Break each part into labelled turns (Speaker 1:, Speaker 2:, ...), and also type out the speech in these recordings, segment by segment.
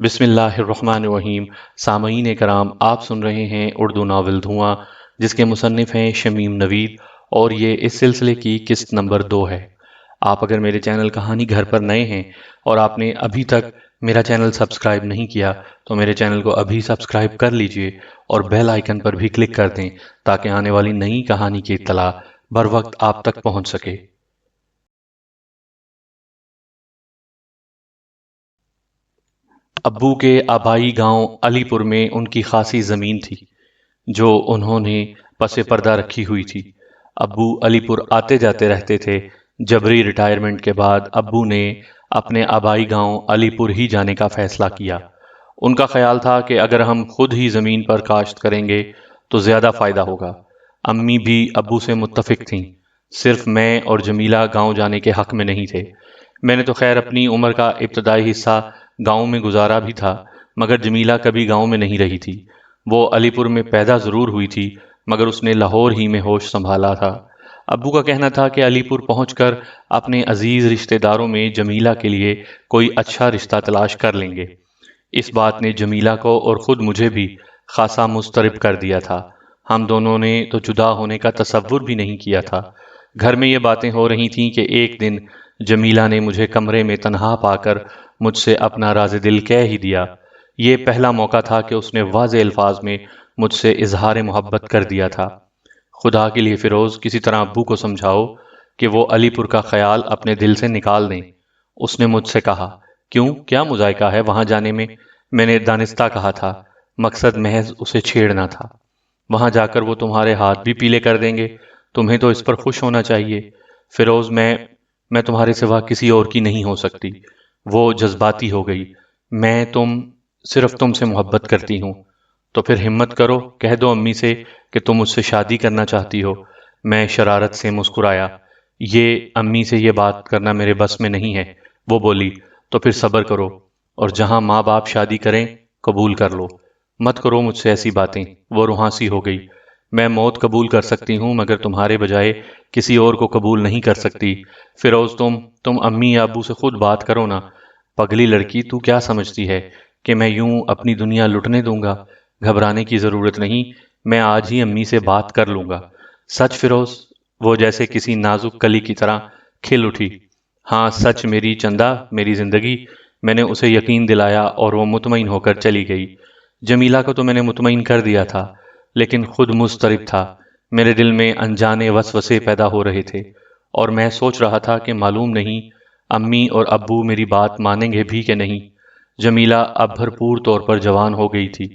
Speaker 1: بسم اللہ الرحمن الرحیم۔ سامعین کرام، آپ سن رہے ہیں اردو ناول دھواں، جس کے مصنف ہیں شمیم نوید، اور یہ اس سلسلے کی قسط نمبر 2 ہے۔ آپ اگر میرے چینل کہانی گھر پر نئے ہیں اور آپ نے ابھی تک میرا چینل سبسکرائب نہیں کیا تو میرے چینل کو ابھی سبسکرائب کر لیجئے اور بیل آئیکن پر بھی کلک کر دیں تاکہ آنے والی نئی کہانی کی اطلاع بر وقت آپ تک پہنچ سکے۔ ابو کے آبائی گاؤں علی پور میں ان کی خاصی زمین تھی جو انہوں نے پس پردہ رکھی ہوئی تھی۔ ابو علی پور آتے جاتے رہتے تھے۔ جبری ریٹائرمنٹ کے بعد ابو نے اپنے آبائی گاؤں علی پور ہی جانے کا فیصلہ کیا۔ ان کا خیال تھا کہ اگر ہم خود ہی زمین پر کاشت کریں گے تو زیادہ فائدہ ہوگا۔ امی بھی ابو سے متفق تھیں، صرف میں اور جمیلہ گاؤں جانے کے حق میں نہیں تھے۔ میں نے تو خیر اپنی عمر کا ابتدائی حصہ گاؤں میں گزارا بھی تھا، مگر جمیلہ کبھی گاؤں میں نہیں رہی تھی۔ وہ علی پور میں پیدا ضرور ہوئی تھی، مگر اس نے لاہور ہی میں ہوش سنبھالا تھا۔ ابو کا کہنا تھا کہ علی پور پہنچ کر اپنے عزیز رشتہ داروں میں جمیلہ کے لیے کوئی اچھا رشتہ تلاش کر لیں گے۔ اس بات نے جمیلہ کو اور خود مجھے بھی خاصا مضطرب کر دیا تھا۔ ہم دونوں نے تو جدا ہونے کا تصور بھی نہیں کیا تھا۔ گھر میں یہ باتیں ہو رہی تھیں کہ ایک دن جمیلہ نے مجھے کمرے میں تنہا پا کر مجھ سے اپنا راز دل کہہ ہی دیا۔ یہ پہلا موقع تھا کہ اس نے واضح الفاظ میں مجھ سے اظہار محبت کر دیا تھا۔ خدا کے لیے فیروز، کسی طرح ابو کو سمجھاؤ کہ وہ علی پور کا خیال اپنے دل سے نکال دیں، اس نے مجھ سے کہا۔ کیوں، کیا مذائقہ ہے وہاں جانے میں؟ میں نے دانستہ کہا تھا، مقصد محض اسے چھیڑنا تھا۔ وہاں جا کر وہ تمہارے ہاتھ بھی پیلے کر دیں گے، تمہیں تو اس پر خوش ہونا چاہیے۔ فیروز، میں تمہارے سوا کسی اور کی نہیں ہو سکتی۔ وہ جذباتی ہو گئی۔ میں صرف تم سے محبت کرتی ہوں۔ تو پھر ہمت کرو، کہہ دو امی سے کہ تم مجھ سے شادی کرنا چاہتی ہو۔ میں شرارت سے مسکرایا۔ امی سے یہ بات کرنا میرے بس میں نہیں ہے۔ وہ بولی، تو پھر صبر کرو اور جہاں ماں باپ شادی کریں قبول کر لو۔ مت کرو مجھ سے ایسی باتیں۔ وہ روحانسی ہو گئی۔ میں موت قبول کر سکتی ہوں مگر تمہارے بجائے کسی اور کو قبول نہیں کر سکتی۔ فیروز، تم امی یا ابو سے خود بات کرو نا۔ پگلی لڑکی، تو کیا سمجھتی ہے کہ میں یوں اپنی دنیا لٹنے دوں گا؟ گھبرانے کی ضرورت نہیں، میں آج ہی امی سے بات کر لوں گا۔ سچ فیروز؟ وہ جیسے کسی نازک کلی کی طرح کھل اٹھی۔ ہاں سچ میری چندہ، میری زندگی۔ میں نے اسے یقین دلایا اور وہ مطمئن ہو کر چلی گئی۔ جمیلہ کو تو میں نے مطمئن کر دیا تھا، لیکن خود مضطرب تھا۔ میرے دل میں انجانے وسوسے پیدا ہو رہے تھے اور میں سوچ رہا تھا کہ معلوم نہیں امی اور ابو میری بات مانیں گے بھی کہ نہیں۔ جمیلہ اب بھرپور طور پر جوان ہو گئی تھی۔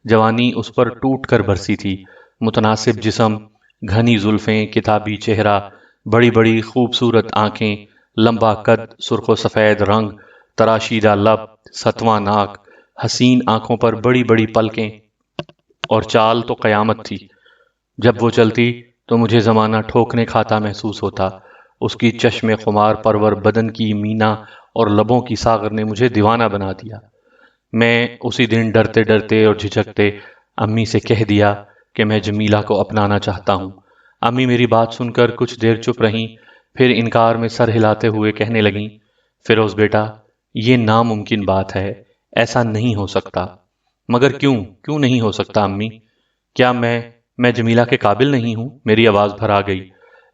Speaker 1: جوانی اس پر ٹوٹ کر برسی تھی۔ متناسب جسم، گھنی زلفیں، کتابی چہرہ، بڑی بڑی خوبصورت آنکھیں، لمبا قد، سرخ و سفید رنگ، تراشیدہ لب، ستواں ناک، حسین آنکھوں پر بڑی بڑی پلکیں، اور چال تو قیامت تھی۔ جب وہ چلتی تو مجھے زمانہ ٹھوکنے کھاتا محسوس ہوتا۔ اس کی چشم خمار پرور بدن کی مینا اور لبوں کی ساغر نے مجھے دیوانہ بنا دیا۔ میں اسی دن ڈرتے ڈرتے اور جھجکتے امی سے کہہ دیا کہ میں جمیلہ کو اپنانا چاہتا ہوں۔ امی میری بات سن کر کچھ دیر چپ رہیں، پھر انکار میں سر ہلاتے ہوئے کہنے لگیں، فیروز بیٹا، یہ ناممکن بات ہے، ایسا نہیں ہو سکتا۔ مگر کیوں نہیں ہو سکتا امی؟ کیا میں جمیلہ کے قابل نہیں ہوں؟ میری آواز بھر آ گئی۔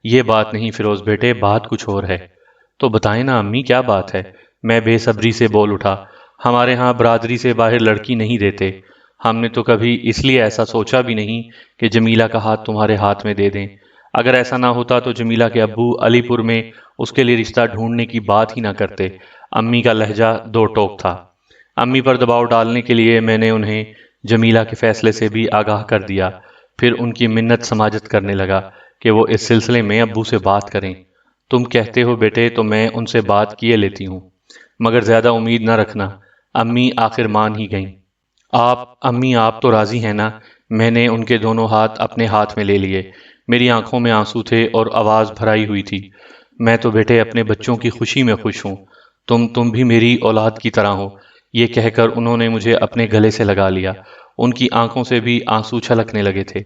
Speaker 1: یہ بات نہیں فیروز بیٹے، بات کچھ اور ہے۔ تو بتائیں نا امی، کیا بات ہے؟ میں بے صبری سے بول اٹھا۔ ہمارے ہاں برادری سے باہر لڑکی نہیں دیتے۔ ہم نے تو کبھی اس لیے ایسا سوچا بھی نہیں کہ جمیلہ کا ہاتھ تمہارے ہاتھ میں دے دیں۔ اگر ایسا نہ ہوتا تو جمیلہ کے ابو علی پور میں اس کے لیے رشتہ ڈھونڈنے کی بات ہی نہ کرتے۔ امی کا لہجہ دو ٹوک تھا۔ امی پر دباؤ ڈالنے کے لیے میں نے انہیں جمیلہ کے فیصلے سے بھی آگاہ کر دیا، پھر ان کی منت سماجت کرنے لگا کہ وہ اس سلسلے میں ابو سے بات کریں۔ تم کہتے ہو بیٹے تو میں ان سے بات کیے لیتی ہوں، مگر زیادہ امید نہ رکھنا۔ امی آخر مان ہی گئیں۔ امی آپ تو راضی ہیں نا؟ میں نے ان کے دونوں ہاتھ اپنے ہاتھ میں لے لیے۔ میری آنکھوں میں آنسو تھے اور آواز بھرائی ہوئی تھی۔ میں تو بیٹے اپنے بچوں کی خوشی میں خوش ہوں۔ تم بھی میری اولاد کی طرح ہو۔ یہ کہہ کر انہوں نے مجھے اپنے گلے سے لگا لیا۔ ان کی آنکھوں سے بھی آنسو چھلکنے لگے تھے۔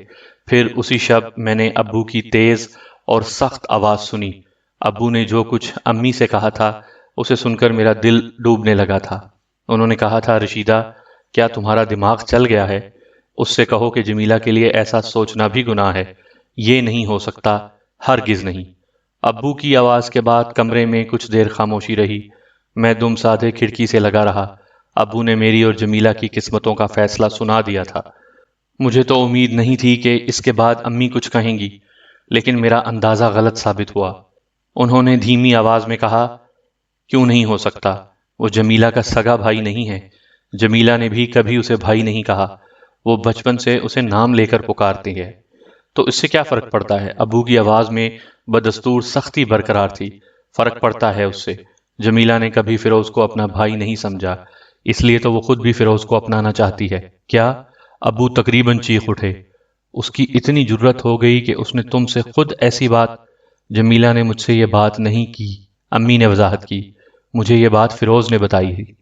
Speaker 1: پھر اسی شب میں نے ابو کی تیز اور سخت آواز سنی۔ ابو نے جو کچھ امی سے کہا تھا اسے سن کر میرا دل ڈوبنے لگا تھا۔ انہوں نے کہا تھا رشیدہ کیا تمہارا دماغ چل گیا ہے؟ اس سے کہو کہ جمیلہ کے لیے ایسا سوچنا بھی گناہ ہے۔ یہ نہیں ہو سکتا، ہرگز نہیں۔ ابو کی آواز کے بعد کمرے میں کچھ دیر خاموشی رہی۔ میں دم سادھے کھڑکی سے لگا رہا۔ ابو نے میری اور جمیلہ کی قسمتوں کا فیصلہ سنا دیا تھا۔ مجھے تو امید نہیں تھی کہ اس کے بعد امی کچھ کہیں گی، لیکن میرا اندازہ غلط ثابت ہوا۔ انہوں نے دھیمی آواز میں کہا، کیوں نہیں ہو سکتا؟ وہ جمیلہ کا سگا بھائی نہیں ہے۔ جمیلہ نے بھی کبھی اسے بھائی نہیں کہا، وہ بچپن سے اسے نام لے کر پکارتی ہے۔ تو اس سے کیا فرق پڑتا ہے؟ ابو کی آواز میں بدستور سختی برقرار تھی۔ فرق پڑتا ہے اس سے۔ جمیلہ نے کبھی فیروز کو اپنا بھائی نہیں سمجھا، اس لیے تو وہ خود بھی فیروز کو اپنانا چاہتی ہے۔ کیا؟ ابو تقریباً چیخ اٹھے۔ اس کی اتنی جرت ہو گئی کہ اس نے تم سے خود ایسی بات؟ جمیلہ نے مجھ سے یہ بات نہیں کی، امی نے وضاحت کی۔ مجھے یہ بات فیروز نے بتائی ہے۔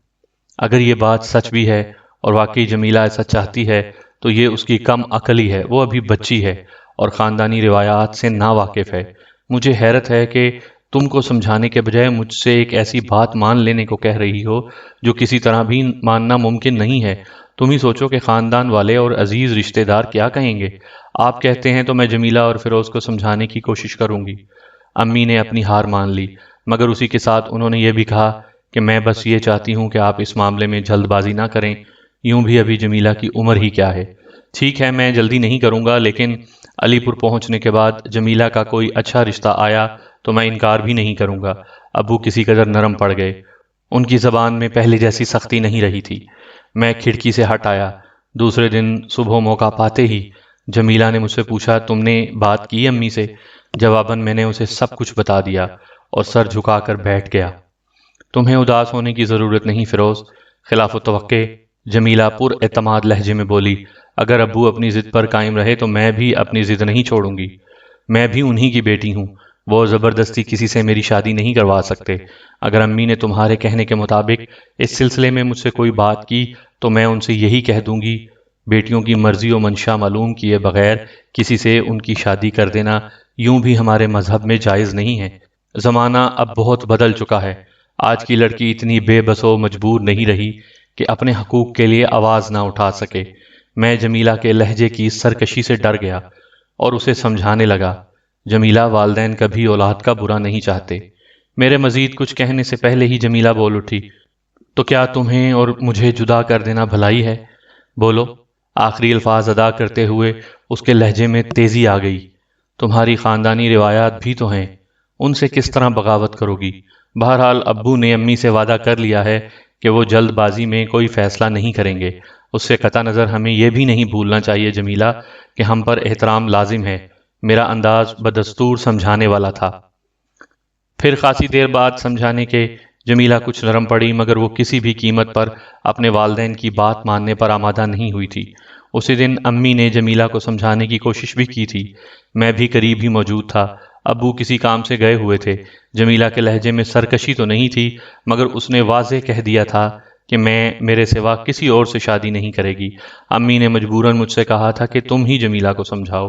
Speaker 1: اگر یہ بات سچ بھی ہے اور واقعی جمیلہ ایسا چاہتی ہے تو یہ اس کی کم عقلی ہے۔ وہ ابھی بچی ہے اور خاندانی روایات سے نا واقف ہے۔ مجھے حیرت ہے کہ تم کو سمجھانے کے بجائے مجھ سے ایک ایسی بات مان لینے کو کہہ رہی ہو جو کسی طرح بھی ماننا ممکن نہیں ہے۔ تم ہی سوچو کہ خاندان والے اور عزیز رشتہ دار کیا کہیں گے۔ آپ کہتے ہیں تو میں جمیلہ اور فیروز کو سمجھانے کی کوشش کروں گی۔ امی نے اپنی ہار مان لی، مگر اسی کے ساتھ انہوں نے یہ بھی کہا کہ میں بس یہ چاہتی ہوں کہ آپ اس معاملے میں جلد بازی نہ کریں۔ یوں بھی ابھی جمیلہ کی عمر ہی کیا ہے۔ ٹھیک ہے، میں جلدی نہیں کروں گا، لیکن علی پور پہنچنے کے بعد جمیلہ کا کوئی اچھا رشتہ آیا تو میں انکار بھی نہیں کروں گا۔ ابو کسی قدر نرم پڑ گئے۔ ان کی زبان میں پہلے جیسی سختی نہیں رہی تھی۔ میں کھڑکی سے ہٹ آیا۔ دوسرے دن صبح موقع پاتے ہی جمیلہ نے مجھ سے پوچھا، تم نے بات کی امی سے؟ جواباً میں نے اسے سب کچھ بتا دیا اور سر جھکا کر بیٹھ گیا۔ تمہیں اداس ہونے کی ضرورت نہیں فیروز، خلاف توقع جمیلہ پر اعتماد لہجے میں بولی۔ اگر ابو اپنی ضد پر قائم رہے تو میں بھی اپنی ضد نہیں چھوڑوں گی۔ میں بھی انہی کی بیٹی ہوں، وہ زبردستی کسی سے میری شادی نہیں کروا سکتے۔ اگر امی نے تمہارے کہنے کے مطابق اس سلسلے میں مجھ سے کوئی بات کی تو میں ان سے یہی کہہ دوں گی، بیٹیوں کی مرضی و منشا معلوم کیے بغیر کسی سے ان کی شادی کر دینا یوں بھی ہمارے مذہب میں جائز نہیں ہے۔ زمانہ اب بہت بدل چکا ہے۔ آج کی لڑکی اتنی بے بس و مجبور نہیں رہی کہ اپنے حقوق کے لیے آواز نہ اٹھا سکے۔ میں جمیلہ کے لہجے کی سرکشی سے ڈر گیا اور اسے سمجھانے لگا، جمیلہ، والدین کبھی اولاد کا برا نہیں چاہتے۔ میرے مزید کچھ کہنے سے پہلے ہی جمیلہ بول اٹھی، تو کیا تمہیں اور مجھے جدا کر دینا بھلائی ہے؟ بولو۔ آخری الفاظ ادا کرتے ہوئے اس کے لہجے میں تیزی آ گئی۔ تمہاری خاندانی روایات بھی تو ہیں، ان سے کس طرح بغاوت کرو گی؟ بہرحال ابو نے امی سے وعدہ کر لیا ہے کہ وہ جلد بازی میں کوئی فیصلہ نہیں کریں گے۔ اس سے قطع نظر ہمیں یہ بھی نہیں بھولنا چاہیے جمیلہ کہ ہم پر احترام لازم ہے۔ میرا انداز بدستور سمجھانے والا تھا۔ پھر خاصی دیر بعد سمجھانے کے جمیلہ کچھ نرم پڑی، مگر وہ کسی بھی قیمت پر اپنے والدین کی بات ماننے پر آمادہ نہیں ہوئی تھی۔ اسی دن امی نے جمیلہ کو سمجھانے کی کوشش بھی کی تھی۔ میں بھی قریب ہی موجود تھا۔ ابو کسی کام سے گئے ہوئے تھے۔ جمیلہ کے لہجے میں سرکشی تو نہیں تھی، مگر اس نے واضح کہہ دیا تھا کہ میرے سوا کسی اور سے شادی نہیں کرے گی۔ امی نے مجبوراً مجھ سے کہا تھا کہ تم ہی جمیلہ کو سمجھاؤ،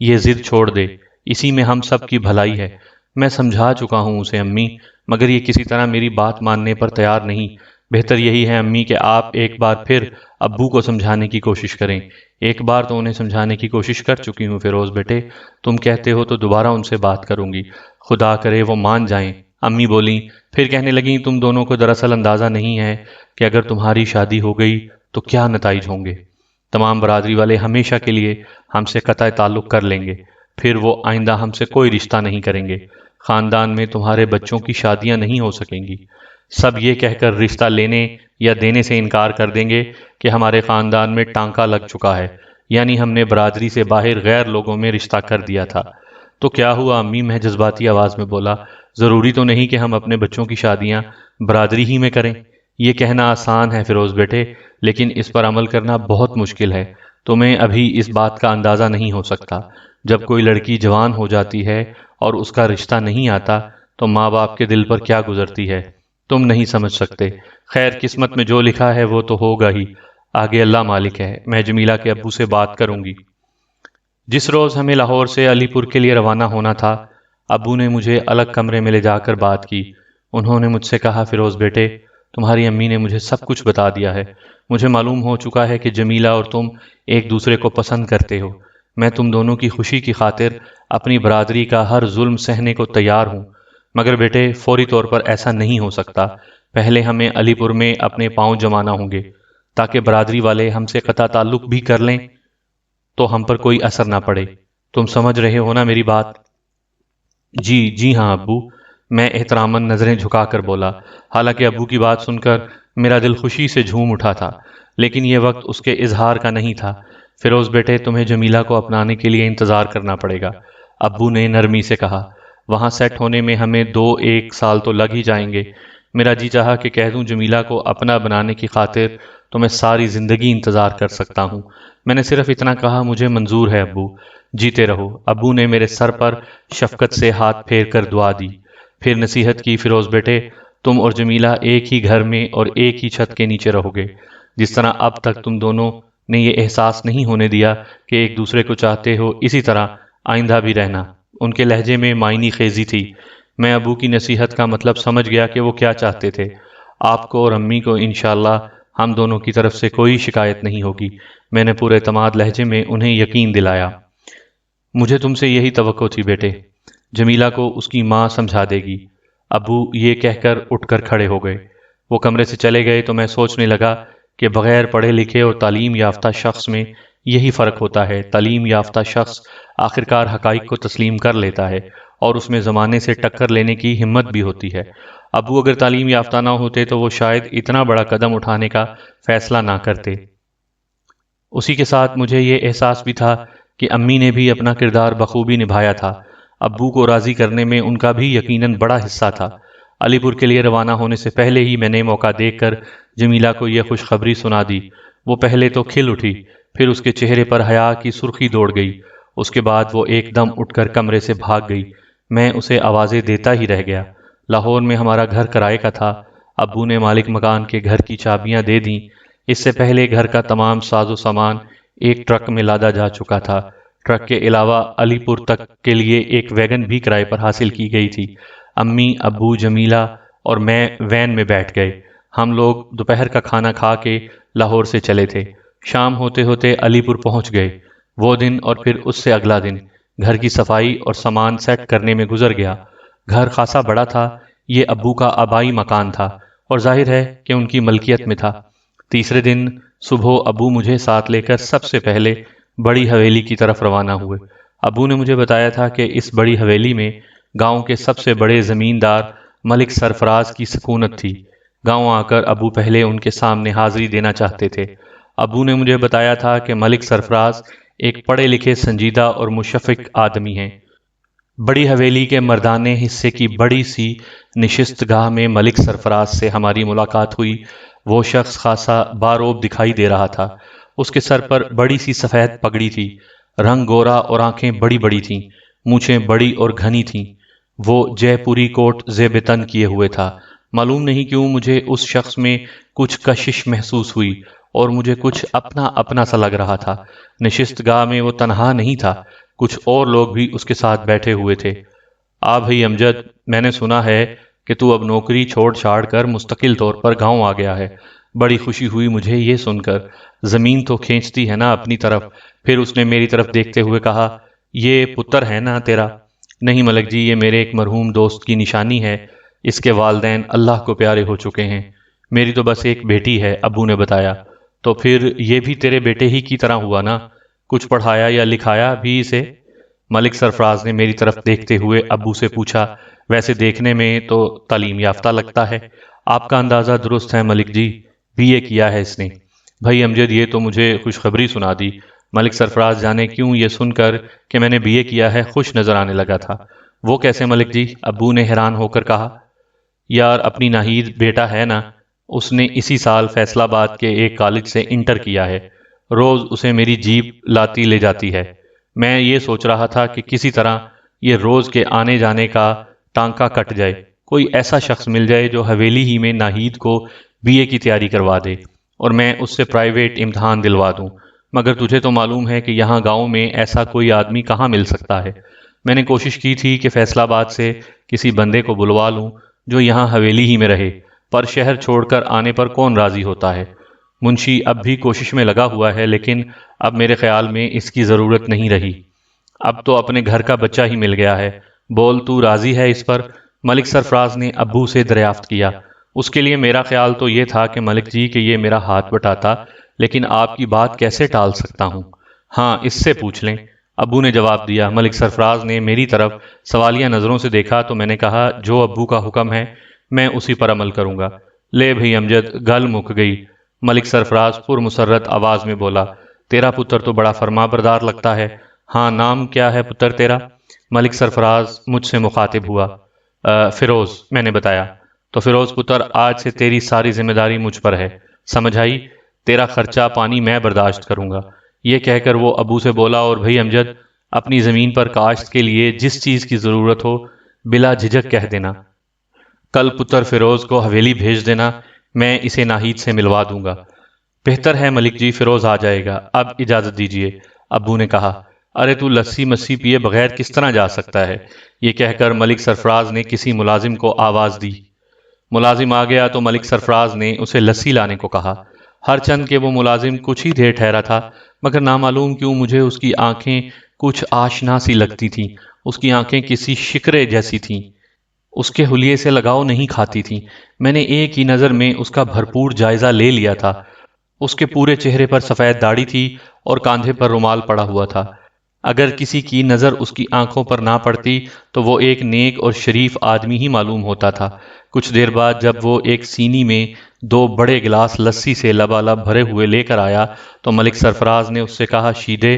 Speaker 1: یہ ضد چھوڑ دے، اسی میں ہم سب کی بھلائی ہے۔ میں سمجھا چکا ہوں اسے امی، مگر یہ کسی طرح میری بات ماننے پر تیار نہیں۔ بہتر یہی ہے امی کہ آپ ایک بار پھر ابو کو سمجھانے کی کوشش کریں۔ ایک بار تو انہیں سمجھانے کی کوشش کر چکی ہوں فیروز بیٹے، تم کہتے ہو تو دوبارہ ان سے بات کروں گی، خدا کرے وہ مان جائیں۔ امی بولیں، پھر کہنے لگیں، تم دونوں کو دراصل اندازہ نہیں ہے کہ اگر تمہاری شادی ہو گئی تو کیا نتائج ہوں گے۔ تمام برادری والے ہمیشہ کے لیے ہم سے قطع تعلق کر لیں گے، پھر وہ آئندہ ہم سے کوئی رشتہ نہیں کریں گے۔ خاندان میں تمہارے بچوں کی شادیاں نہیں ہو سکیں گی۔ سب یہ کہہ کر رشتہ لینے یا دینے سے انکار کر دیں گے کہ ہمارے خاندان میں ٹانکا لگ چکا ہے، یعنی ہم نے برادری سے باہر غیر لوگوں میں رشتہ کر دیا تھا۔ تو کیا ہوا امی؟ میں جذباتی آواز میں بولا، ضروری تو نہیں کہ ہم اپنے بچوں کی شادیاں برادری ہی میں کریں۔ یہ کہنا آسان ہے فیروز بیٹے، لیکن اس پر عمل کرنا بہت مشکل ہے۔ تمہیں ابھی اس بات کا اندازہ نہیں ہو سکتا۔ جب کوئی لڑکی جوان ہو جاتی ہے اور اس کا رشتہ نہیں آتا تو ماں باپ کے دل پر کیا گزرتی ہے، تم نہیں سمجھ سکتے۔ خیر، قسمت میں جو لکھا ہے وہ تو ہوگا ہی، آگے اللہ مالک ہے۔ میں جمیلہ کے ابو سے بات کروں گی۔ جس روز ہمیں لاہور سے علی پور کے لیے روانہ ہونا تھا، ابو نے مجھے الگ کمرے میں لے جا کر بات کی۔ انہوں نے مجھ سے کہا، فیروز بیٹے، تمہاری امی نے مجھے سب کچھ بتا دیا ہے۔ مجھے معلوم ہو چکا ہے کہ جمیلہ اور تم ایک دوسرے کو پسند کرتے ہو۔ میں تم دونوں کی خوشی کی خاطر اپنی برادری کا ہر ظلم سہنے کو تیار ہوں، مگر بیٹے فوری طور پر ایسا نہیں ہو سکتا۔ پہلے ہمیں علی پور میں اپنے پاؤں جمانا ہوں گے تاکہ برادری والے ہم سے قطع تعلق بھی کر لیں تو ہم پر کوئی اثر نہ پڑے۔ تم سمجھ رہے ہو نا میری بات؟ جی جی ہاں ابو، میں احتراماً نظریں جھکا کر بولا، حالانکہ ابو کی بات سن کر میرا دل خوشی سے جھوم اٹھا تھا، لیکن یہ وقت اس کے اظہار کا نہیں تھا۔ فیروز بیٹے، تمہیں جمیلہ کو اپنانے کے لیے انتظار کرنا پڑے گا، ابو نے نرمی سے کہا۔ وہاں سیٹ ہونے میں ہمیں 2-1 سال تو لگ ہی جائیں گے۔ میرا جی چاہا کہ کہہ دوں جمیلہ کو اپنا بنانے کی خاطر تو میں ساری زندگی انتظار کر سکتا ہوں۔ میں نے صرف اتنا کہا، مجھے منظور ہے ابو، جیتے رہو۔ ابو نے میرے سر پر شفقت سے ہاتھ پھیر کر دعا دی، پھر نصیحت کی، فیروز بیٹے تم اور جمیلہ ایک ہی گھر میں اور ایک ہی چھت کے نیچے رہو گے۔ جس طرح اب تک تم دونوں نے یہ احساس نہیں ہونے دیا کہ ایک دوسرے کو چاہتے ہو، اسی طرح آئندہ بھی رہنا۔ ان کے لہجے میں معنی خیزی تھی۔ میں ابو کی نصیحت کا مطلب سمجھ گیا کہ وہ کیا چاہتے تھے۔ آپ کو اور امی کو انشاءاللہ ہم دونوں کی طرف سے کوئی شکایت نہیں ہوگی، میں نے پورے اعتماد لہجے میں انہیں یقین دلایا۔ مجھے تم سے یہی توقع تھی بیٹے، جمیلہ کو اس کی ماں سمجھا دے گی۔ ابو یہ کہہ کر اٹھ کر کھڑے ہو گئے۔ وہ کمرے سے چلے گئے تو میں سوچنے لگا کہ بغیر پڑھے لکھے اور تعلیم یافتہ شخص میں یہی فرق ہوتا ہے۔ تعلیم یافتہ شخص آخرکار حقائق کو تسلیم کر لیتا ہے اور اس میں زمانے سے ٹکر لینے کی ہمت بھی ہوتی ہے۔ ابو اگر تعلیم یافتہ نہ ہوتے تو وہ شاید اتنا بڑا قدم اٹھانے کا فیصلہ نہ کرتے۔ اسی کے ساتھ مجھے یہ احساس بھی تھا کہ امی نے بھی اپنا کردار بخوبی نبھایا تھا۔ ابو کو راضی کرنے میں ان کا بھی یقیناً بڑا حصہ تھا۔ علی پور کے لیے روانہ ہونے سے پہلے ہی میں نے موقع دیکھ کر جمیلہ کو یہ خوشخبری سنا دی۔ وہ پہلے تو کھل اٹھی، پھر اس کے چہرے پر حیا کی سرخی دوڑ گئی۔ اس کے بعد وہ ایک دم اٹھ کر کمرے سے بھاگ گئی۔ میں اسے آوازیں دیتا ہی رہ گیا۔ لاہور میں ہمارا گھر کرائے کا تھا۔ ابو نے مالک مکان کے گھر کی چابیاں دے دیں۔ اس سے پہلے گھر کا تمام ساز و سامان ایک ٹرک میں لادا جا چکا تھا۔ ٹرک کے علاوہ علی پور تک کے لیے ایک ویگن بھی کرائے پر حاصل کی گئی تھی۔ امی، ابو، جمیلہ اور میں وین میں بیٹھ گئے۔ ہم لوگ دوپہر کا کھانا کھا کے لاہور سے چلے تھے۔ شام ہوتے ہوتے علی پور پہنچ گئے۔ وہ دن اور پھر اس سے اگلا دن گھر کی صفائی اور سامان سیٹ کرنے میں گزر گیا۔ گھر خاصا بڑا تھا۔ یہ ابو کا آبائی مکان تھا اور ظاہر ہے کہ ان کی ملکیت میں تھا۔ تیسرے دن صبح ابو مجھے ساتھ لے کر سب سے پہلے بڑی حویلی کی طرف روانہ ہوئے۔ ابو نے مجھے بتایا تھا کہ اس بڑی حویلی میں گاؤں کے سب سے بڑے زمیندار ملک سرفراز کی سکونت تھی۔ گاؤں آ کر ابو پہلے ان کے سامنے حاضری دینا چاہتے تھے۔ ابو نے مجھے بتایا تھا کہ ملک سرفراز ایک پڑھے لکھے، سنجیدہ اور مشفق آدمی ہیں۔ بڑی حویلی کے مردانے حصے کی بڑی سی نشست گاہ میں ملک سرفراز سے ہماری ملاقات ہوئی۔ وہ شخص خاصا باروب دکھائی دے رہا تھا۔ اس کے سر پر بڑی سی سفید پگڑی تھی، رنگ گورا اور آنکھیں بڑی بڑی تھیں، مونچھیں بڑی اور گھنی تھیں۔ وہ جے پوری کوٹ زیب تن کیے ہوئے تھا۔ معلوم نہیں کیوں مجھے اس شخص میں کچھ کشش محسوس ہوئی اور مجھے کچھ اپنا اپنا سا لگ رہا تھا۔ نشست گاہ میں وہ تنہا نہیں تھا، کچھ اور لوگ بھی اس کے ساتھ بیٹھے ہوئے تھے۔ آ بھئی امجد، میں نے سنا ہے کہ تو اب نوکری چھوڑ چھاڑ کر مستقل طور پر گاؤں آ گیا ہے۔ بڑی خوشی ہوئی مجھے یہ سن کر۔ زمین تو کھینچتی ہے نا اپنی طرف۔ پھر اس نے میری طرف دیکھتے ہوئے کہا، یہ پتر ہے نا تیرا؟ نہیں ملک جی، یہ میرے ایک مرحوم دوست کی نشانی ہے۔ اس کے والدین اللہ کو پیارے ہو چکے ہیں۔ میری تو بس ایک بیٹی ہے، ابو نے بتایا۔ تو پھر یہ بھی تیرے بیٹے ہی کی طرح ہوا نا؟ کچھ پڑھایا یا لکھایا بھی اسے؟ ملک سرفراز نے میری طرف دیکھتے ہوئے ابو سے پوچھا۔ ویسے دیکھنے میں تو تعلیم یافتہ لگتا ہے۔ آپ کا اندازہ درست ہے ملک جی، بی اے کیا ہے اس نے۔ بھائی امجد، یہ تو مجھے خوشخبری سنا دی۔ ملک سرفراز جانے کیوں یہ سن کر کہ میں نے بی اے کیا ہے خوش نظر آنے لگا تھا۔ وہ کیسے ملک جی؟ ابو نے حیران ہو کر کہا۔ یار اپنی ناہید بیٹا ہے نا، اس نے اسی سال فیصل آباد کے ایک کالج سے انٹر کیا ہے۔ روز اسے میری جیپ لاتی لے جاتی ہے۔ میں یہ سوچ رہا تھا کہ کسی طرح یہ روز کے آنے جانے کا ٹانکا کٹ جائے، کوئی ایسا شخص مل جائے جو حویلی ہی میں ناہید کو بی اے کی تیاری کروا دے اور میں اس سے پرائیویٹ امتحان دلوا دوں۔ مگر تجھے تو معلوم ہے کہ یہاں گاؤں میں ایسا کوئی آدمی کہاں مل سکتا ہے۔ میں نے کوشش کی تھی کہ فیصل آباد سے کسی بندے کو بلوا لوں جو یہاں حویلی ہی میں رہے، پر شہر چھوڑ کر آنے پر کون راضی ہوتا ہے؟ منشی اب بھی کوشش میں لگا ہوا ہے، لیکن اب میرے خیال میں اس کی ضرورت نہیں رہی۔ اب تو اپنے گھر کا بچہ ہی مل گیا ہے، بول تو راضی ہے اس پر؟ ملک سرفراز نے ابو سے دریافت کیا۔ اس کے لیے میرا خیال تو یہ تھا کہ ملک جی کہ یہ میرا ہاتھ بٹاتا، لیکن آپ کی بات کیسے ٹال سکتا ہوں؟ ہاں، اس سے پوچھ لیں، ابو نے جواب دیا۔ ملک سرفراز نے میری طرف سوالیہ نظروں سے دیکھا تو میں نے کہا، جو ابو کا حکم ہے میں اسی پر عمل کروں گا۔ لے بھئی امجد، گل مک گئی۔ ملک سرفراز پر مسرت آواز میں بولا، تیرا پتر تو بڑا فرما بردار لگتا ہے۔ ہاں، نام کیا ہے پتر تیرا؟ ملک سرفراز مجھ سے مخاطب ہوا۔ فیروز، میں نے بتایا۔ تو فیروز پتر، آج سے تیری ساری ذمہ داری مجھ پر ہے، سمجھ آئی؟ تیرا خرچہ پانی میں برداشت کروں گا۔ یہ کہہ کر وہ ابو سے بولا، اور بھئی امجد، اپنی زمین پر کاشت کے لیے جس چیز کی ضرورت ہو بلا جھجک کہہ دینا۔ کل پتر فیروز کو حویلی بھیج دینا، میں اسے ناہید سے ملوا دوں گا۔ بہتر ہے ملک جی، فیروز آ جائے گا، اب اجازت دیجیے، ابو نے کہا۔ ارے تو لسی مسی پیے بغیر کس طرح جا سکتا ہے؟ یہ کہہ کر ملک سرفراز نے کسی ملازم کو آواز دی۔ ملازم آ گیا تو ملک سرفراز نے اسے لسی لانے کو کہا۔ ہر چند کہ وہ ملازم کچھ ہی دیر ٹھہرا تھا، مگر نامعلوم کیوں مجھے اس کی آنکھیں کچھ آشنا سی لگتی تھیں۔ اس کی آنکھیں کسی شکرے جیسی تھیں، اس کے حلیے سے لگاؤ نہیں کھاتی تھیں۔ میں نے ایک ہی نظر میں اس کا بھرپور جائزہ لے لیا تھا۔ اس کے پورے چہرے پر سفید داڑھی تھی اور کاندھے پر رومال پڑا ہوا تھا۔ اگر کسی کی نظر اس کی آنکھوں پر نہ پڑتی تو وہ ایک نیک اور شریف آدمی ہی معلوم ہوتا تھا۔ کچھ دیر بعد جب وہ ایک سینی میں 2 بڑے گلاس لسی سے لبالب بھرے ہوئے لے کر آیا تو ملک سرفراز نے اس سے کہا، شیدے،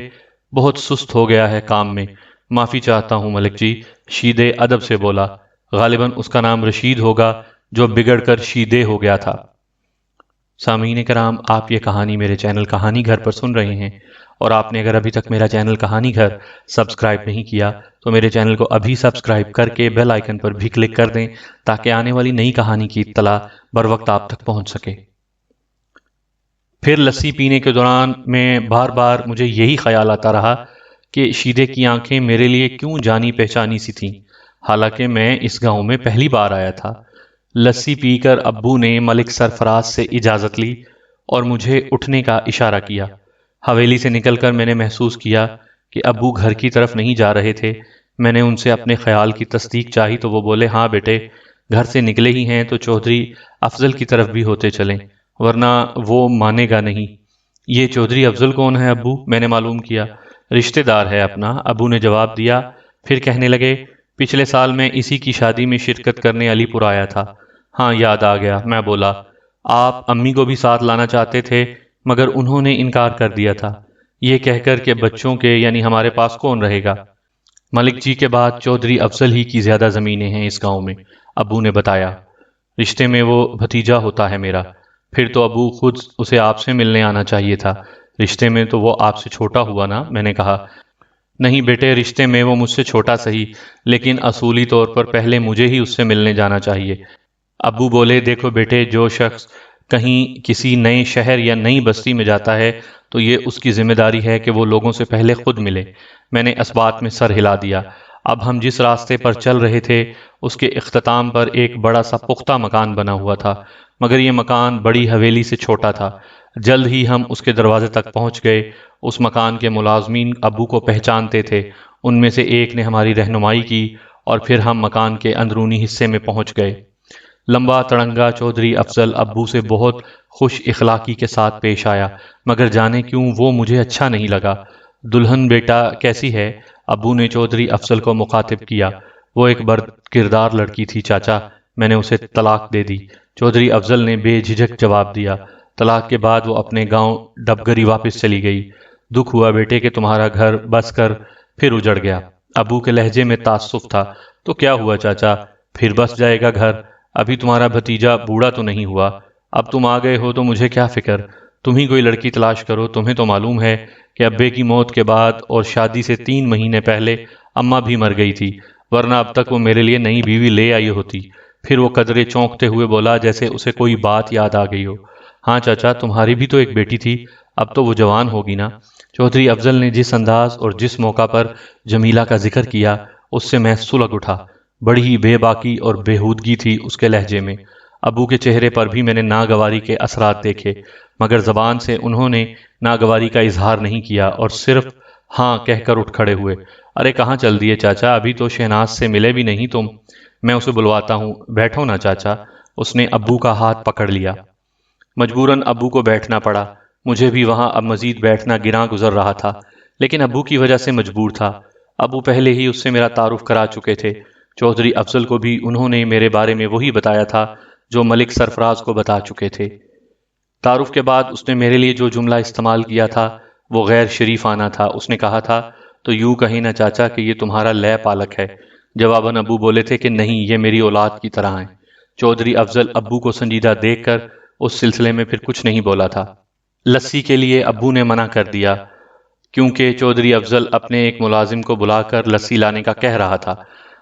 Speaker 1: بہت سست ہو گیا ہے کام میں۔ معافی چاہتا ہوں ملک جی، شیدے ادب سے بولا۔ غالباً اس کا نام رشید ہوگا، جو بگڑ کر شیدے ہو گیا تھا۔ سامعین کرام، آپ یہ کہانی میرے چینل کہانی گھر پر سن رہے ہیں، اور آپ نے اگر ابھی تک میرا چینل کہانی گھر سبسکرائب نہیں کیا تو میرے چینل کو ابھی سبسکرائب کر کے بیل آئیکن پر بھی کلک کر دیں تاکہ آنے والی نئی کہانی کی اطلاع بر وقت آپ تک پہنچ سکے۔ پھر لسی پینے کے دوران میں بار بار مجھے یہی خیال آتا رہا کہ شیدے کی آنکھیں میرے لیے کیوں جانی پہچانی سی تھیں، حالانکہ میں اس گاؤں میں پہلی بار آیا تھا۔ لسی پی کر ابو نے ملک سرفراز سے اجازت لی اور مجھے اٹھنے کا اشارہ کیا۔ حویلی سے نکل کر میں نے محسوس کیا کہ ابو گھر کی طرف نہیں جا رہے تھے۔ میں نے ان سے اپنے خیال کی تصدیق چاہی تو وہ بولے، ہاں بیٹے، گھر سے نکلے ہی ہیں تو چودھری افضل کی طرف بھی ہوتے چلیں، ورنہ وہ مانے گا نہیں۔ یہ چودھری افضل کون ہے ابو؟ میں نے معلوم کیا۔ رشتہ دار ہے اپنا، ابو نے جواب دیا۔ پھر کہنے لگے، پچھلے سال میں اسی کی شادی میں شرکت کرنے علی پور آیا تھا۔ ہاں، یاد آ گیا۔ میں بولا، آپ امی کو بھی ساتھ لانا چاہتے تھے مگر انہوں نے انکار کر دیا تھا، یہ کہہ کر کہ بچوں کے یعنی ہمارے پاس کون رہے گا۔ ملک جی کے بعد چودھری افضل ہی کی زیادہ زمینیں ہیں اس گاؤں میں، ابو نے بتایا۔ رشتے میں وہ بھتیجا ہوتا ہے میرا۔ پھر تو ابو خود اسے آپ سے ملنے آنا چاہیے تھا۔ رشتے میں تو وہ آپ سے چھوٹا ہوا نا؟ میں نے کہا، نہیں بیٹے، رشتے میں وہ مجھ سے چھوٹا سہی، لیکن اصولی طور پر پہلے مجھے ہی اس سے ملنے جانا چاہیے۔ ابو بولے، دیکھو بیٹے، جو شخص کہیں کسی نئے شہر یا نئی بستی میں جاتا ہے تو یہ اس کی ذمہ داری ہے کہ وہ لوگوں سے پہلے خود ملے۔ میں نے اس بات میں سر ہلا دیا۔ اب ہم جس راستے پر چل رہے تھے اس کے اختتام پر ایک بڑا سا پختہ مکان بنا ہوا تھا، مگر یہ مکان بڑی حویلی سے چھوٹا تھا۔ جلد ہی ہم اس کے دروازے تک پہنچ گئے۔ اس مکان کے ملازمین ابو کو پہچانتے تھے، ان میں سے ایک نے ہماری رہنمائی کی اور پھر ہم مکان کے اندرونی حصے میں پہنچ گئے۔ لمبا تڑنگا چودھری افضل ابو سے بہت خوش اخلاقی کے ساتھ پیش آیا، مگر جانے کیوں وہ مجھے اچھا نہیں لگا۔ دلہن بیٹا کیسی ہے؟ ابو نے چودھری افضل کو مخاطب کیا۔ وہ ایک بد کردار لڑکی تھی چاچا، میں نے اسے طلاق دے دی، چودھری افضل نے بے جھجک جواب دیا۔ طلاق کے بعد وہ اپنے گاؤں ڈبگری واپس چلی گئی۔ دکھ ہوا بیٹے کہ تمہارا گھر بس کر پھر اجڑ گیا۔ ابو کے لہجے میں تعصب تھا۔ تو کیا ہوا چاچا، پھر بس جائے گا گھر؟ ابھی تمہارا بھتیجا بوڑھا تو نہیں ہوا؟ اب تم آ گئے ہو تو مجھے کیا فکر، تم ہی کوئی لڑکی تلاش کرو۔ تمہیں تو معلوم ہے کہ ابے کی موت کے بعد اور شادی سے 3 مہینے پہلے اماں بھی مر گئی تھی، ورنہ اب تک وہ میرے لیے نئی بیوی لے آئی ہوتی۔ پھر وہ قدرے چونکتے ہوئے بولا جیسے اسے کوئی بات یاد آ گئی ہو، ہاں چاچا، تمہاری بھی تو ایک بیٹی تھی، اب تو وہ جوان ہوگی نا؟ چودھری افضل نے جس انداز اور جس موقع پر جمیلہ کا ذکر کیا اس سے میں سلگ اٹھا۔ بڑی ہی بے باکی اور بےہودگی تھی اس کے لہجے میں۔ ابو کے چہرے پر بھی میں نے ناگواری کے اثرات دیکھے، مگر زبان سے انہوں نے ناگواری کا اظہار نہیں کیا اور صرف ہاں کہہ کر اٹھ کھڑے ہوئے۔ ارے کہاں چل دیے چاچا، ابھی تو شہناز سے ملے بھی نہیں تم؟ میں اسے بلواتا ہوں، بیٹھو نا چاچا۔ اس نے ابو کا ہاتھ پکڑ لیا۔ مجبوراً ابو کو بیٹھنا پڑا۔ مجھے بھی وہاں اب مزید بیٹھنا گراں گزر رہا تھا، لیکن ابو کی وجہ سے مجبور تھا۔ ابو پہلے ہی اس سے میرا تعارف کرا چکے تھے۔ چودھری افضل کو بھی انہوں نے میرے بارے میں وہی بتایا تھا جو ملک سرفراز کو بتا چکے تھے۔ تعارف کے بعد اس نے میرے لیے جو جملہ استعمال کیا تھا وہ غیر شریفانہ تھا۔ اس نے کہا تھا، تو یوں کہیں نہ چاچا کہ یہ تمہارا لے پالک ہے۔ جواباً ابو بولے تھے کہ نہیں، یہ میری اولاد کی طرح ہیں۔ چودھری افضل ابو کو سنجیدہ دیکھ کر اس سلسلے میں پھر کچھ نہیں بولا تھا۔ لسی کے لیے ابو نے منع کر دیا کیونکہ چودھری افضل اپنے ایک ملازم کو بلا کر لسی لانے کا کہہ رہا تھا۔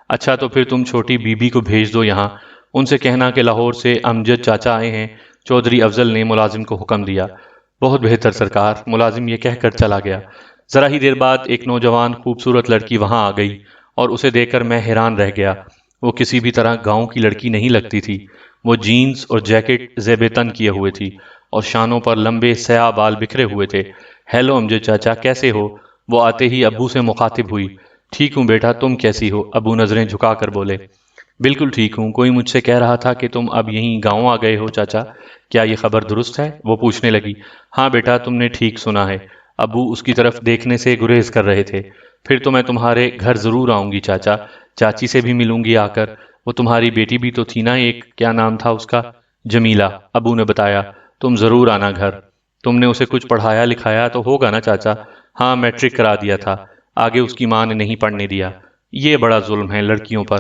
Speaker 1: اچھا تو پھر تم چھوٹی بی بی کو بھیج دو یہاں، ان سے کہنا کہ لاہور سے امجد چاچا آئے ہیں۔ چودھری افضل نے ملازم کو حکم دیا۔ بہت بہتر سرکار، ملازم یہ کہہ کر چلا گیا۔ ذرا ہی دیر بعد ایک نوجوان خوبصورت لڑکی وہاں آ گئی اور اسے دیکھ کر میں حیران رہ گیا۔ وہ کسی بھی طرح گاؤں کی لڑکی نہیں لگتی تھی۔ وہ جینز اور جیکٹ زیب تن کیے ہوئے تھی اور شانوں پر لمبے سیاہ بال بکھرے ہوئے تھے۔ ہیلو امجد چاچا، کیسے ہو؟ وہ آتے ہی ابو سے مخاطب ہوئی۔ ٹھیک ہوں بیٹا، تم کیسی ہو؟ ابو نظریں جھکا کر بولے۔ بالکل ٹھیک ہوں، کوئی مجھ سے کہہ رہا تھا کہ تم اب یہیں گاؤں آ گئے ہو چاچا، کیا یہ خبر درست ہے؟ وہ پوچھنے لگی۔ ہاں بیٹا، تم نے ٹھیک سنا ہے۔ ابو اس کی طرف دیکھنے سے گریز کر رہے تھے۔ پھر تو میں تمہارے گھر ضرور آؤں گی چاچا، چاچی سے بھی ملوں گی آ کر۔ وہ تمہاری بیٹی بھی تو تھی نا ایک، کیا نام تھا اس کا؟ جمیلہ، ابو نے بتایا۔ تم ضرور آنا گھر۔ تم نے اسے کچھ پڑھایا لکھایا تو ہوگا نا چاچا؟ ہاں، میٹرک کرا دیا تھا، آگے اس کی ماں نے نہیں پڑھنے دیا۔ یہ بڑا ظلم ہے لڑکیوں پر۔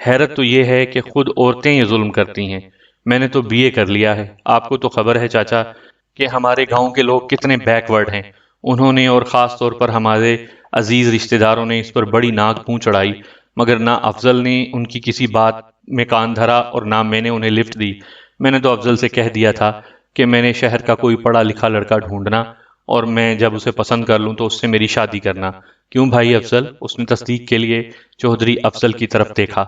Speaker 1: حیرت تو یہ ہے کہ خود عورتیں یہ ظلم کرتی ہیں۔ میں نے تو بی اے کر لیا ہے۔ آپ کو تو خبر ہے چاچا کہ ہمارے گاؤں کے لوگ کتنے بیک ورڈ ہیں۔ انہوں نے اور خاص طور پر ہمارے عزیز رشتہ داروں نے اس پر بڑی ناک پوں چڑھائی، مگر نہ افضل نے ان کی کسی بات میں کان دھرا اور نہ میں نے انہیں لفٹ دی۔ میں نے تو افضل سے کہہ دیا تھا کہ میں نے شہر کا کوئی پڑھا لکھا لڑکا ڈھونڈنا اور میں جب اسے پسند کر لوں تو اس سے میری شادی کرنا۔ کیوں بھائی افضل؟ اس نے تصدیق کے لیے چودھری افضل کی طرف دیکھا۔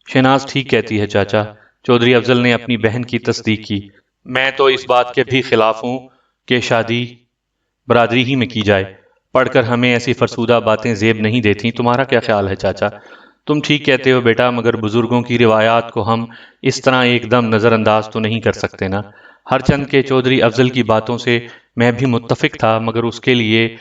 Speaker 1: شہناز ٹھیک کہتی ہے چاچا، چودھری افضل نے اپنی بہن کی تصدیق کی۔ میں تو اس بات کے بھی خلاف ہوں کہ شادی برادری ہی میں کی جائے۔ پڑھ کر ہمیں ایسی فرسودہ باتیں زیب نہیں دیتی۔ تمہارا کیا خیال ہے چاچا؟ تم ٹھیک کہتے ہو بیٹا، مگر بزرگوں کی روایات کو ہم اس طرح ایک دم نظر انداز تو نہیں کر سکتے نا۔ ہر چند کے چودھری افضل کی باتوں سے میں بھی متفق تھا، مگر اس کے لیے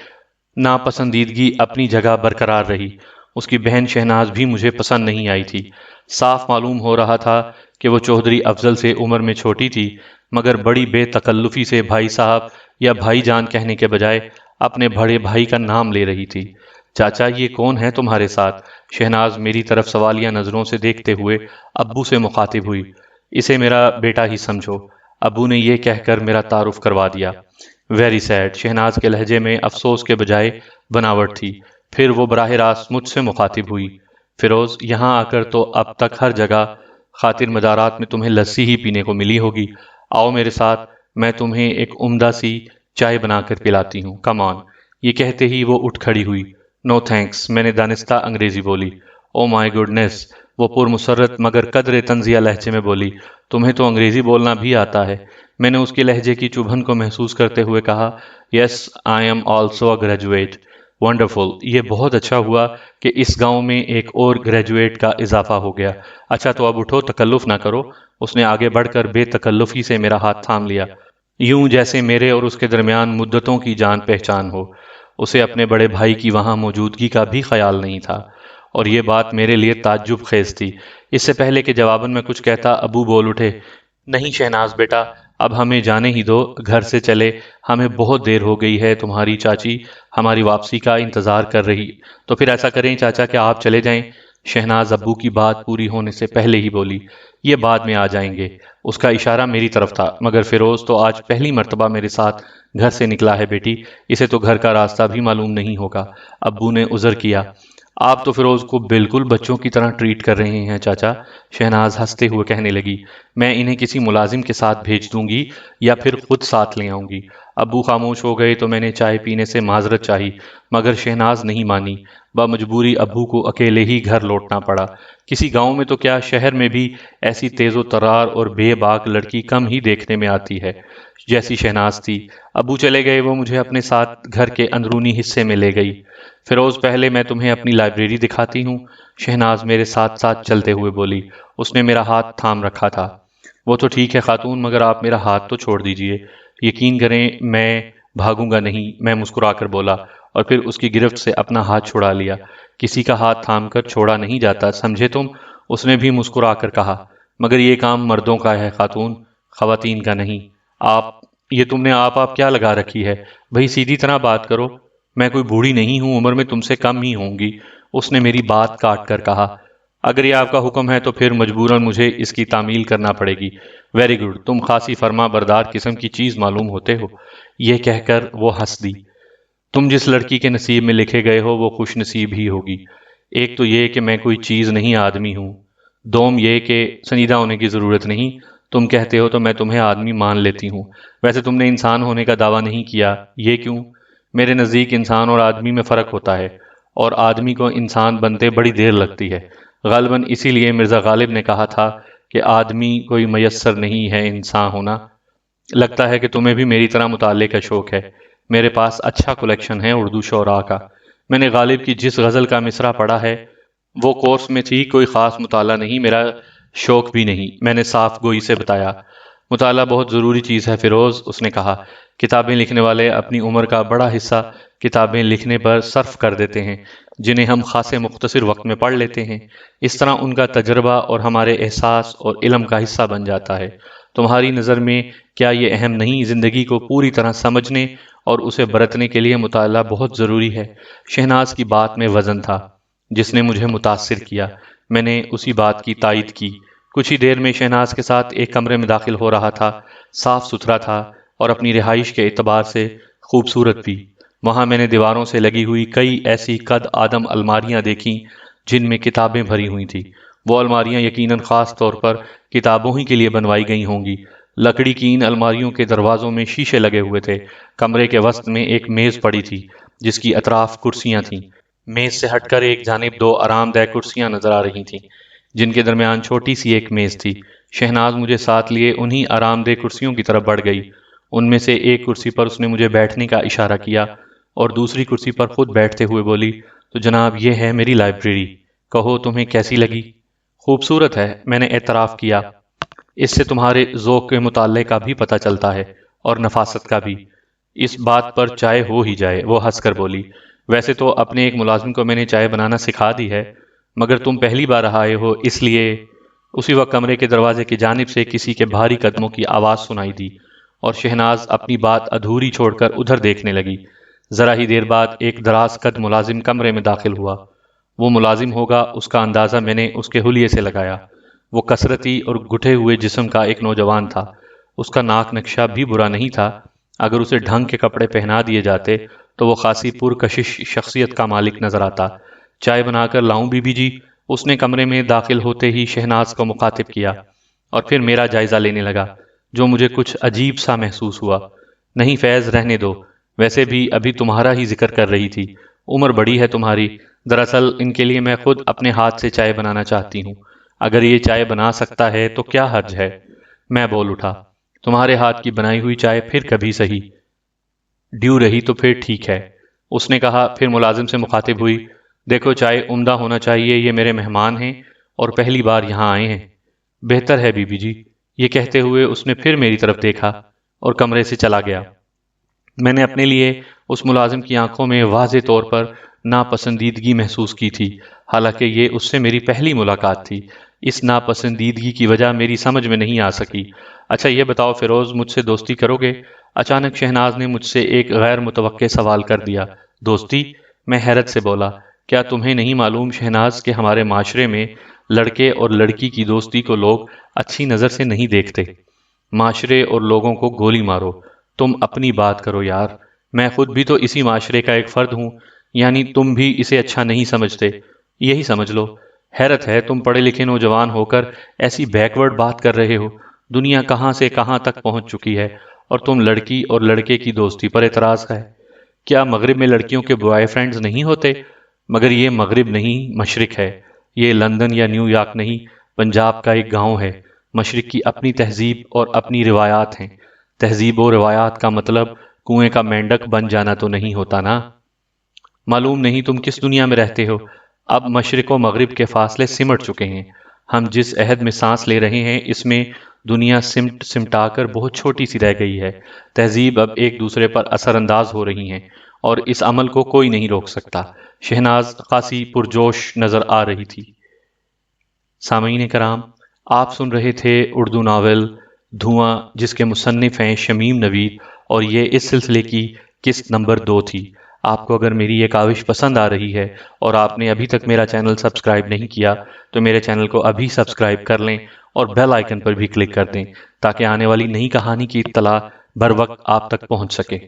Speaker 1: ناپسندیدگی اپنی جگہ برقرار رہی۔ اس کی بہن شہناز بھی مجھے پسند نہیں آئی تھی۔ صاف معلوم ہو رہا تھا کہ وہ چودھری افضل سے عمر میں چھوٹی تھی، مگر بڑی بے تکلفی سے بھائی صاحب یا بھائی جان کہنے کے بجائے اپنے بڑے بھائی کا نام لے رہی تھی۔ چاچا یہ کون ہے تمہارے ساتھ؟ شہناز میری طرف سوالیہ نظروں سے دیکھتے ہوئے ابو سے مخاطب ہوئی۔ اسے میرا بیٹا ہی سمجھو، ابو نے یہ کہہ کر میرا تعارف کروا دیا۔ ویری سیڈ، شہناز کے لہجے میں افسوس کے بجائے بناوٹ تھی۔ پھر وہ براہ راست مجھ سے مخاطب ہوئی۔ فیروز، یہاں آ کر تو اب تک ہر جگہ خاطر مدارات میں تمہیں لسی ہی پینے کو ملی ہوگی۔ آؤ میرے ساتھ، میں تمہیں ایک عمدہ سی چائے بنا کر پلاتی ہوں، کم آن۔ یہ کہتے ہی وہ اٹھ کھڑی ہوئی۔ نو تھینکس، میں نے دانستہ انگریزی بولی۔ او مائی گوڈنس، وہ پرمسرت مگر قدر تنزیہ لہجے میں بولی۔ تمہیں تو انگریزی بولنا بھی آتا ہے؟ میں نے اس کے لہجے کی چبھن کو محسوس کرتے ہوئے کہا، yes I am also a graduate. Wonderful, یہ بہت اچھا ہوا کہ اس گاؤں میں ایک اور گریجویٹ کا اضافہ ہو گیا۔ اچھا تو اب اٹھو، تکلف نہ کرو۔ اس نے آگے بڑھ کر بے تکلفی سے میرا ہاتھ تھام لیا، یوں جیسے میرے اور اس کے درمیان مدتوں کی جان پہچان ہو۔ اسے اپنے بڑے بھائی کی وہاں موجودگی کا بھی خیال نہیں تھا، اور یہ بات میرے لیے تعجب خیز تھی۔ اس سے پہلے کہ جواباً میں کچھ کہتا، ابو بول اٹھے، نہیں شہناز بیٹا، اب ہمیں جانے ہی دو، گھر سے چلے، ہمیں بہت دیر ہو گئی ہے، تمہاری چاچی ہماری واپسی کا انتظار کر رہی۔ تو پھر ایسا کریں چاچا کہ آپ چلے جائیں۔ شہناز ابو کی بات پوری ہونے سے پہلے ہی بولی، یہ بعد میں آ جائیں گے۔ اس کا اشارہ میری طرف تھا، مگر فیروز تو آج پہلی مرتبہ میرے ساتھ گھر سے نکلا ہے بیٹی، اسے تو گھر کا راستہ بھی معلوم نہیں ہوگا۔ ابو نے عذر کیا۔ آپ تو فیروز کو بالکل بچوں کی طرح ٹریٹ کر رہے ہیں چاچا، شہناز ہنستے ہوئے کہنے لگی۔ میں انہیں کسی ملازم کے ساتھ بھیج دوں گی یا پھر خود ساتھ لے آؤں گی۔ ابو خاموش ہو گئے تو میں نے چائے پینے سے معذرت چاہی، مگر شہناز نہیں مانی۔ بمجبوری ابو کو اکیلے ہی گھر لوٹنا پڑا۔ کسی گاؤں میں تو کیا، شہر میں بھی ایسی تیز و ترار اور بے باک لڑکی کم ہی دیکھنے میں آتی ہے جیسی شہناز تھی۔ ابو چلے گئے، وہ مجھے اپنے ساتھ گھر کے اندرونی حصے میں لے گئی۔ فیروز، پہلے میں تمہیں اپنی لائبریری دکھاتی ہوں، شہناز میرے ساتھ ساتھ چلتے ہوئے بولی۔ اس نے میرا ہاتھ تھام رکھا تھا۔ وہ تو ٹھیک ہے خاتون، مگر آپ میرا ہاتھ تو چھوڑ دیجئے۔ یقین کریں میں بھاگوں گا نہیں، میں مسکرا کر بولا، اور پھر اس کی گرفت سے اپنا ہاتھ چھڑا لیا۔ کسی کا ہاتھ تھام کر چھوڑا نہیں جاتا، سمجھے تم؟ اس نے بھی مسکرا کر کہا۔ مگر یہ کام مردوں کا ہے خاتون، خواتین کا نہیں۔ آپ، یہ تم نے آپ کیا لگا رکھی ہے؟ بھئی سیدھی طرح بات کرو، میں کوئی بوڑھی نہیں ہوں، عمر میں تم سے کم ہی ہوں گی۔ اس نے میری بات کاٹ کر کہا۔ اگر یہ آپ کا حکم ہے تو پھر مجبوراً مجھے اس کی تعمیل کرنا پڑے گی۔ ویری گڈ، تم خاصی فرما بردار قسم کی چیز معلوم ہوتے ہو۔ یہ کہہ کر وہ ہنس دی۔ تم جس لڑکی کے نصیب میں لکھے گئے ہو وہ خوش نصیب ہی ہوگی۔ ایک تو یہ کہ میں کوئی چیز نہیں، آدمی ہوں۔ دوم یہ کہ سنجیدہ ہونے کی ضرورت نہیں، تم کہتے ہو تو میں تمہیں آدمی مان لیتی ہوں۔ ویسے تم نے انسان ہونے کا دعویٰ نہیں کیا، یہ کیوں؟ میرے نزدیک انسان اور آدمی میں فرق ہوتا ہے، اور آدمی کو انسان بنتے بڑی دیر لگتی ہے۔ غالباً اسی لیے مرزا غالب نے کہا تھا کہ آدمی کوئی میسر نہیں ہے انسان ہونا۔ لگتا ہے کہ تمہیں بھی میری طرح مطالعے کا شوق ہے۔ میرے پاس اچھا کلیکشن ہے اردو شعراء کا۔ میں نے غالب کی جس غزل کا مصرع پڑھا ہے وہ کورس میں تھی، کوئی خاص مطالعہ نہیں، میرا شوق بھی نہیں، میں نے صاف گوئی سے بتایا۔ مطالعہ بہت ضروری چیز ہے فیروز، اس نے کہا۔ کتابیں لکھنے والے اپنی عمر کا بڑا حصہ کتابیں لکھنے پر صرف کر دیتے ہیں، جنہیں ہم خاصے مختصر وقت میں پڑھ لیتے ہیں۔ اس طرح ان کا تجربہ اور ہمارے احساس اور علم کا حصہ بن جاتا ہے۔ تمہاری نظر میں کیا یہ اہم نہیں؟ زندگی کو پوری طرح سمجھنے اور اسے برتنے کے لیے مطالعہ بہت ضروری ہے۔ شہناز کی بات میں وزن تھا جس نے مجھے متاثر کیا۔ میں نے اسی بات کی تائید کی۔ کچھ ہی دیر میں شہناز کے ساتھ ایک کمرے میں داخل ہو رہا تھا۔ صاف ستھرا تھا اور اپنی رہائش کے اعتبار سے خوبصورت بھی۔ وہاں میں نے دیواروں سے لگی ہوئی کئی ایسی قد آدم الماریاں دیکھیں جن میں کتابیں بھری ہوئی تھیں۔ وہ الماریاں یقیناً خاص طور پر کتابوں ہی کے لیے بنوائی گئی ہوں گی۔ لکڑی کی ان الماریوں کے دروازوں میں شیشے لگے ہوئے تھے۔ کمرے کے وسط میں ایک میز پڑی تھی جس کی اطراف کرسیاں تھیں۔ میز سے ہٹ کر ایک جانب دو آرام دہ کرسیاں نظر آ رہی تھیں جن کے درمیان چھوٹی سی ایک میز تھی۔ شہناز مجھے ساتھ لیے انہی آرام دہ کرسیوں کی طرف بڑھ گئی۔ ان میں سے ایک کرسی پر اس نے مجھے بیٹھنے کا اشارہ کیا اور دوسری کرسی پر خود بیٹھتے ہوئے بولی، تو جناب یہ ہے میری لائبریری، کہو تمہیں کیسی لگی؟ خوبصورت ہے، میں نے اعتراف کیا۔ اس سے تمہارے ذوق کے مطالعے کا بھی پتہ چلتا ہے، اور نفاست کا بھی۔ اس بات پر چائے ہو ہی جائے، وہ ہنس کر بولی۔ ویسے تو اپنے ایک ملازم کو میں نے چائے بنانا سکھا دی ہے، مگر تم پہلی بار آئے ہو اس لیے۔ اسی وقت کمرے کے دروازے کی جانب سے کسی کے بھاری قدموں کی آواز سنائی دی اور شہناز اپنی بات ادھوری چھوڑ کر ادھر دیکھنے لگی۔ ذرا ہی دیر بعد ایک دراز قد ملازم کمرے میں داخل ہوا۔ وہ ملازم ہوگا اس کا اندازہ میں نے اس کے حلیے سے لگایا۔ وہ کثرتی اور گٹھے ہوئے جسم کا ایک نوجوان تھا۔ اس کا ناک نقشہ بھی برا نہیں تھا، اگر اسے ڈھنگ کے کپڑے پہنا دیے جاتے تو وہ خاصی پرکشش شخصیت کا مالک نظر آتا۔ چائے بنا کر لاؤں بی بی جی؟ اس نے کمرے میں داخل ہوتے ہی شہناز کو مخاطب کیا اور پھر میرا جائزہ لینے لگا، جو مجھے کچھ عجیب سا محسوس ہوا۔ نہیں فیض، رہنے دو، ویسے بھی ابھی تمہارا ہی ذکر کر رہی تھی۔ عمر بڑی ہے تمہاری، دراصل ان کے لیے میں خود اپنے ہاتھ سے چائے بنانا چاہتی ہوں۔ اگر یہ چائے بنا سکتا ہے تو کیا حرج ہے؟ میں بول اٹھا، تمہارے ہاتھ کی بنائی ہوئی چائے پھر کبھی سہی، ڈیو رہی تو پھر ٹھیک ہے، اس نے کہا۔ پھر ملازم سے مخاطب ہوئی، دیکھو چائے عمدہ ہونا چاہیے، یہ میرے مہمان ہیں اور پہلی بار یہاں آئے ہیں۔ بہتر ہے بی بی جی، یہ کہتے ہوئے اس نے پھر میری طرف دیکھا اور کمرے سے چلا گیا۔ میں نے اپنے لیے اس ملازم کی آنکھوں میں واضح طور پر ناپسندیدگی محسوس کی تھی، حالانکہ یہ اس سے میری پہلی ملاقات تھی۔ اس ناپسندیدگی کی وجہ میری سمجھ میں نہیں آ سکی۔ اچھا یہ بتاؤ فیروز، مجھ سے دوستی کرو گے؟ اچانک شہناز نے مجھ سے ایک غیر متوقع سوال کر دیا۔ دوستی؟ میں حیرت سے بولا، کیا تمہیں نہیں معلوم شہناز کہ ہمارے معاشرے میں لڑکے اور لڑکی کی دوستی کو لوگ اچھی نظر سے نہیں دیکھتے؟ معاشرے اور لوگوں کو گولی مارو، تم اپنی بات کرو یار، میں خود بھی تو اسی معاشرے کا ایک فرد ہوں، یعنی تم بھی اسے اچھا نہیں سمجھتے، یہی سمجھ لو۔ حیرت ہے، تم پڑھے لکھے نوجوان ہو کر ایسی بیکورڈ بات کر رہے ہو۔ دنیا کہاں سے کہاں تک پہنچ چکی ہے اور تم لڑکی اور لڑکے کی دوستی پر اعتراض ہے۔ کیا مغرب میں لڑکیوں کے بوائے فرینڈز نہیں ہوتے؟ مگر یہ مغرب نہیں، مشرق ہے۔ یہ لندن یا نیو یارک نہیں، پنجاب کا ایک گاؤں ہے۔ مشرق کی اپنی تہذیب اور اپنی روایات ہیں۔ تہذیب و روایات کا مطلب کنویں کا مینڈک بن جانا تو نہیں ہوتا نا۔ معلوم نہیں تم کس دنیا میں رہتے ہو۔ اب مشرق و مغرب کے فاصلے سمٹ چکے ہیں۔ ہم جس عہد میں سانس لے رہے ہیں اس میں دنیا سمٹ سمٹا کر بہت چھوٹی سی رہ گئی ہے۔ تہذیب اب ایک دوسرے پر اثر انداز ہو رہی ہیں اور اس عمل کو کوئی نہیں روک سکتا۔ شہناز خاصی پرجوش نظر آ رہی تھی۔ سامعین کرام، آپ سن رہے تھے اردو ناول دھواں، جس کے مصنف ہیں شمیم نوید، اور یہ اس سلسلے کی قسط نمبر 2 تھی۔ آپ کو اگر میری یہ کاوش پسند آ رہی ہے اور آپ نے ابھی تک میرا چینل سبسکرائب نہیں کیا تو میرے چینل کو ابھی سبسکرائب کر لیں اور بیل آئیکن پر بھی کلک کر دیں تاکہ آنے والی نئی کہانی کی اطلاع بر وقت آپ تک پہنچ سکے۔